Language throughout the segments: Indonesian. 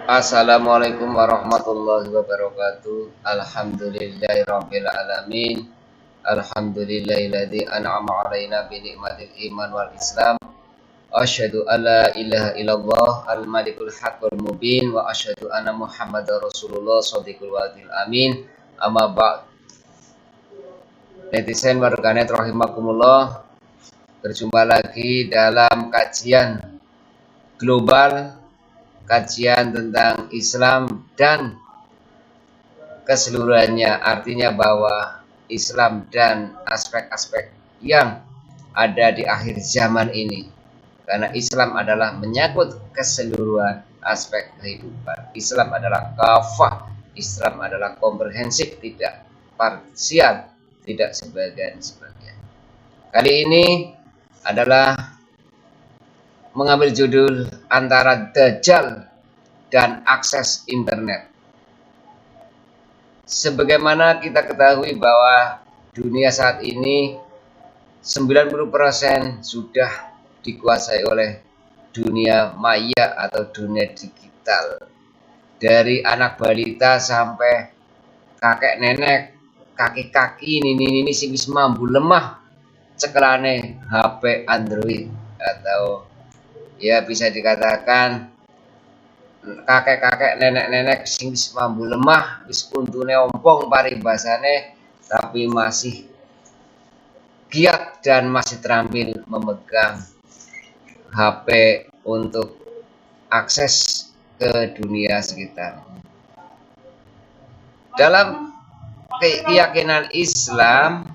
Assalamualaikum warahmatullahi wabarakatuh. Alhamdulillahirabbil alamin. Alhamdulillahilladzi an'ama 'alaina bi ni'matil iman wal islam. Asyhadu alla ilaha illallah al-malikul haqqul mubin wa asyhadu anna muhammadar rasulullah shadiqul wa'dil amin. Amma ba'd. Netizen warganet rahimakumullah. Berjumpa lagi dalam kajian global, kajian tentang Islam dan keseluruhannya, artinya bahwa Islam dan aspek-aspek yang ada di akhir zaman ini, karena Islam adalah menyangkut keseluruhan aspek kehidupan. Islam adalah kafah, Islam adalah komprehensif, tidak parsial, tidak sebagian. Kali ini adalah mengambil judul antara Dajjal dan akses internet. Sebagaimana kita ketahui bahwa dunia saat ini 90% sudah dikuasai oleh dunia maya atau dunia digital. Dari anak balita sampai kakek nenek, kaki-kaki ini sing wis mambu lemah cekelane HP Android, atau ya bisa dikatakan kakek-kakek nenek-nenek sing wis mambu lemah, wis untune ompong paribasane, tapi masih giat dan masih terampil memegang HP untuk akses ke dunia sekitar. Dalam keyakinan Islam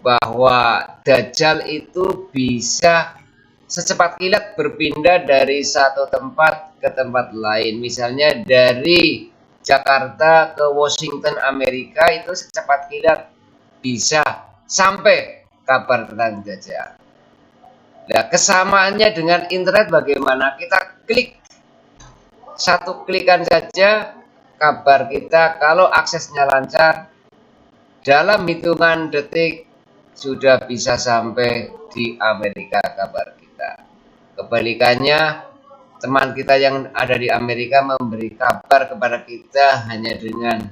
bahwa Dajjal itu bisa secepat kilat berpindah dari satu tempat ke tempat lain. Misalnya dari Jakarta ke Washington Amerika, itu secepat kilat bisa sampai kabar tentang Dajjal. Nah, kesamaannya dengan internet bagaimana? Kita klik, satu klikan saja kabar kita, kalau aksesnya lancar, dalam hitungan detik sudah bisa sampai di Amerika kabar kita. Kebalikannya, teman kita yang ada di Amerika memberi kabar kepada kita hanya dengan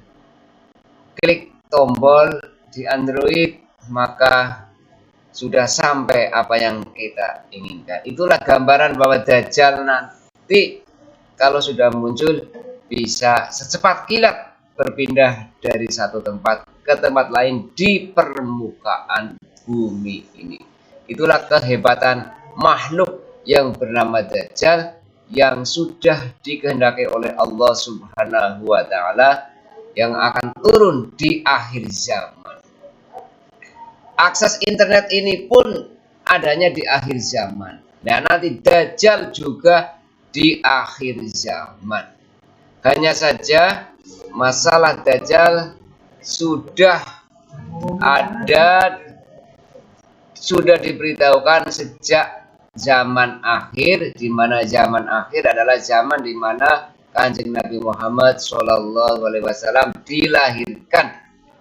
klik tombol di Android, maka sudah sampai apa yang kita inginkan. Itulah gambaran bahwa Dajjal nanti kalau sudah muncul bisa secepat kilat berpindah dari satu tempat ke tempat lain di permukaan bumi ini. Itulah kehebatan makhluk yang bernama Dajjal yang sudah dikehendaki oleh Allah Subhanahu wa taala yang akan turun di akhir zaman. Akses internet ini pun adanya di akhir zaman. Nah, nanti Dajjal juga di akhir zaman. Hanya saja masalah Dajjal sudah diberitahukan sejak zaman akhir, di mana zaman akhir adalah zaman di mana Kanjeng Nabi Muhammad SAW dilahirkan.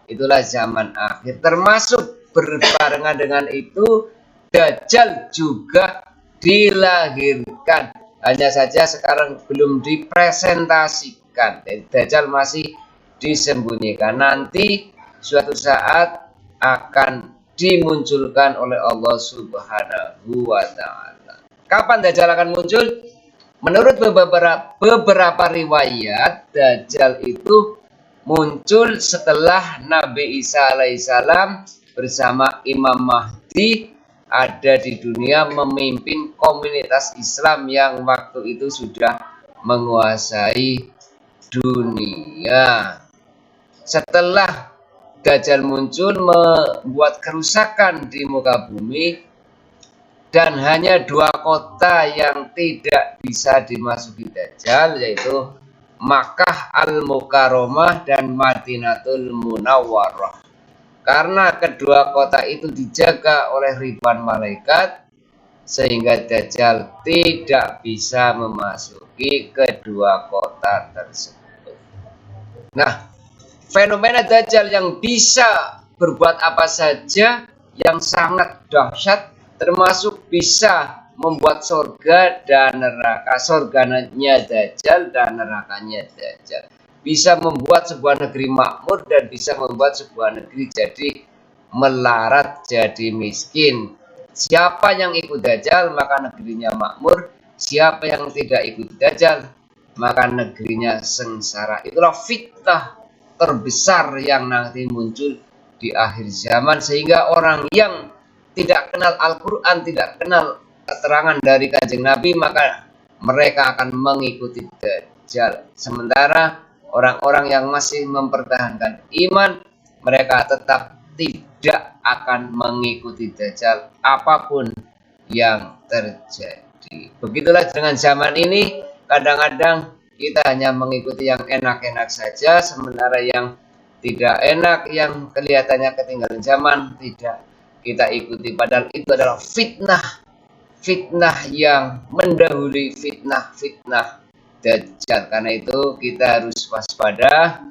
Itulah zaman akhir. Termasuk berbarengan dengan itu Dajjal juga dilahirkan. Hanya saja sekarang belum dipresentasikan. Dajjal masih disembunyikan. Nanti suatu saat akan dimunculkan oleh Allah Subhanahu wa taala. Kapan Dajjal akan muncul? Menurut beberapa riwayat, Dajjal itu muncul setelah Nabi Isa alaihissalam bersama Imam Mahdi ada di dunia memimpin komunitas Islam yang waktu itu sudah menguasai dunia. Setelah Dajjal muncul membuat kerusakan di muka bumi, dan hanya dua kota yang tidak bisa dimasuki Dajjal, yaitu Makkah Al-Mukarramah dan Madinatul Munawwarah. Karena kedua kota itu dijaga oleh ribuan malaikat, sehingga Dajjal tidak bisa memasuki kedua kota tersebut. Nah, fenomena Dajjal yang bisa berbuat apa saja, yang sangat dahsyat, termasuk bisa membuat surga dan neraka, surganya Dajjal dan nerakanya Dajjal. Bisa membuat sebuah negeri makmur dan bisa membuat sebuah negeri jadi melarat, jadi miskin. Siapa yang ikut Dajjal maka negerinya makmur, siapa yang tidak ikut Dajjal maka negerinya sengsara. Itulah fitnah terbesar yang nanti muncul di akhir zaman, sehingga orang yang tidak kenal Al-Quran, tidak kenal keterangan dari Kanjeng Nabi, maka mereka akan mengikuti Dajjal. Sementara orang-orang yang masih mempertahankan iman, mereka tetap tidak akan mengikuti Dajjal apapun yang terjadi. Begitulah dengan zaman ini, kadang-kadang kita hanya mengikuti yang enak-enak saja, sementara yang tidak enak, yang kelihatannya ketinggalan zaman, tidak kita ikuti. Padahal itu adalah fitnah yang mendahului fitnah Dajjal. Karena itu kita harus waspada.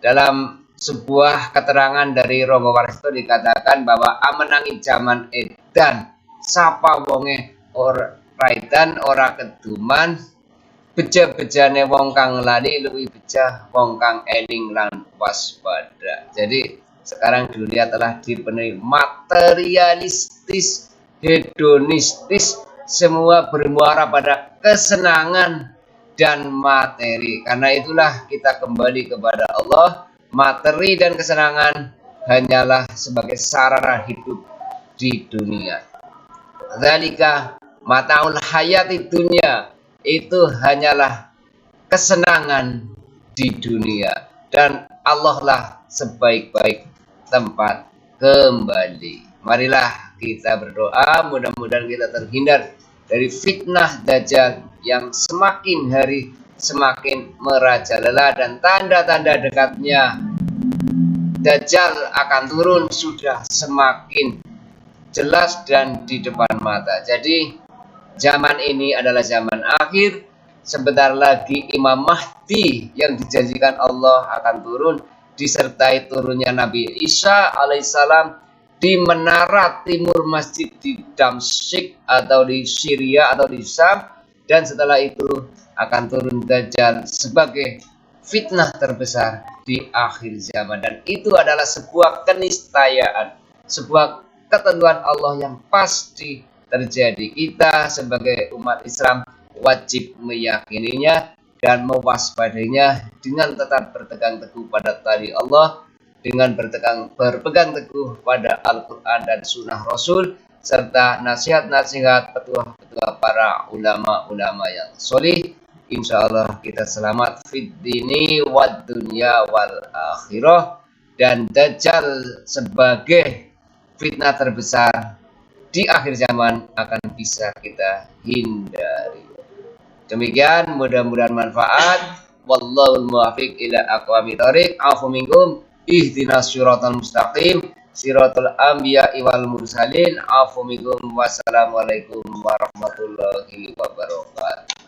Dalam sebuah keterangan dari Rangga Warsito dikatakan bahwa amenangi zaman edan, sapa wonge ora raitan ora keduman, beja-bejane wong kang lali luwih beja wong kang eling lan waspada. Jadi sekarang dunia telah dipenuhi materialistis, hedonistis, semua bermuara pada kesenangan dan materi. Karena itulah kita kembali kepada Allah. Materi dan kesenangan hanyalah sebagai sarana hidup di dunia. Dzalika mataul hayati dunya, itu hanyalah kesenangan di dunia, dan Allah lah sebaik-baik tempat kembali. Marilah kita berdoa, mudah-mudahan kita terhindar dari fitnah Dajjal yang semakin hari semakin merajalela, dan tanda-tanda dekatnya Dajjal akan turun sudah semakin jelas dan di depan mata. Jadi zaman ini adalah zaman akhir. Sebentar lagi Imam Mahdi yang dijanjikan Allah akan turun, disertai turunnya Nabi Isa alaihissalam di menara timur masjid di Damsyik atau di Syria atau di Syam. Dan setelah itu akan turun Dajjal sebagai fitnah terbesar di akhir zaman. Dan itu adalah sebuah keniscayaan, sebuah ketentuan Allah yang pasti terjadi. Kita sebagai umat Islam wajib meyakininya dan mewaspadainya dengan tetap berpegang teguh pada tali Allah, dengan berpegang teguh pada Al-Quran dan Sunnah Rasul, serta nasihat-nasihat petua-petua para ulama-ulama yang solih. Insya Allah kita selamat fid dini wad dunya wal akhirah, dan Dajjal sebagai fitnah terbesar di akhir zaman akan bisa kita hindari. Demikian, mudah-mudahan manfaat. Wallahul muwaffiq ila aqwamit thoriq. Afu minkum, ihdinas siratal mustaqim, siratal anbiya'i wal mursalin. Afu minkum, wassalamualaikum warahmatullahi wabarakatuh.